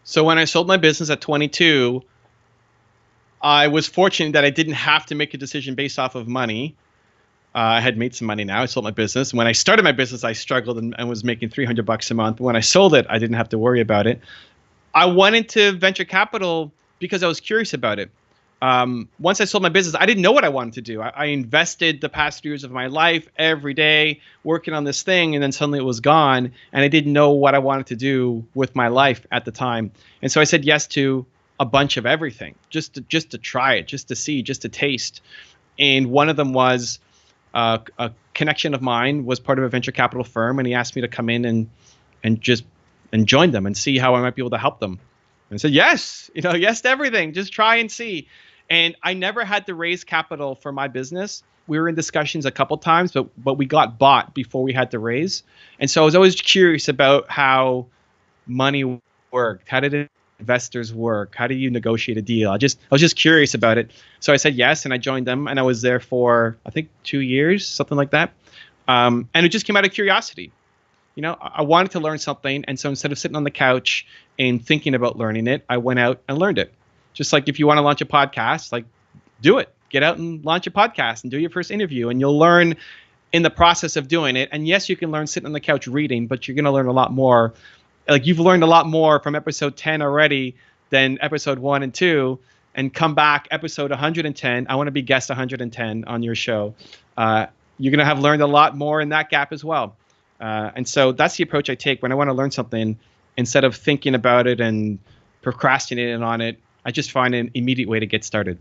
So when I sold my business at 22, I was fortunate that I didn't have to make a decision based off of money. I had made some money now. I sold my business. When I started my business, I struggled and was making $300 a month. When I sold it, I didn't have to worry about it. I went into venture capital because I was curious about it. Once I sold my business, I didn't know what I wanted to do. I invested the past 3 years of my life every day working on this thing, and then suddenly it was gone, and I didn't know what I wanted to do with my life at the time. And so I said yes to a bunch of everything, just to try it, just to see, just to taste. And one of them was a connection of mine was part of a venture capital firm, and he asked me to come in and join them and see how I might be able to help them. And I said, yes, yes to everything. Just try and see. And I never had to raise capital for my business. We were in discussions a couple times, but we got bought before we had to raise. And so I was always curious about how money worked. How did investors work? How do you negotiate a deal? I was just curious about it. So I said yes, and I joined them, and I was there for, I think, 2 years, something like that. And it just came out of curiosity. I wanted to learn something. And so instead of sitting on the couch and thinking about learning it, I went out and learned it. Just like if you want to launch a podcast, like do it. Get out and launch a podcast and do your first interview, and you'll learn in the process of doing it. And yes, you can learn sitting on the couch reading, but you're going to learn a lot more. Like you've learned a lot more from episode 10 already than episode 1 and 2, and come back episode 110. I want to be guest 110 on your show. You're going to have learned a lot more in that gap as well. And so that's the approach I take when I want to learn something. Instead of thinking about it and procrastinating on it, I just find an immediate way to get started.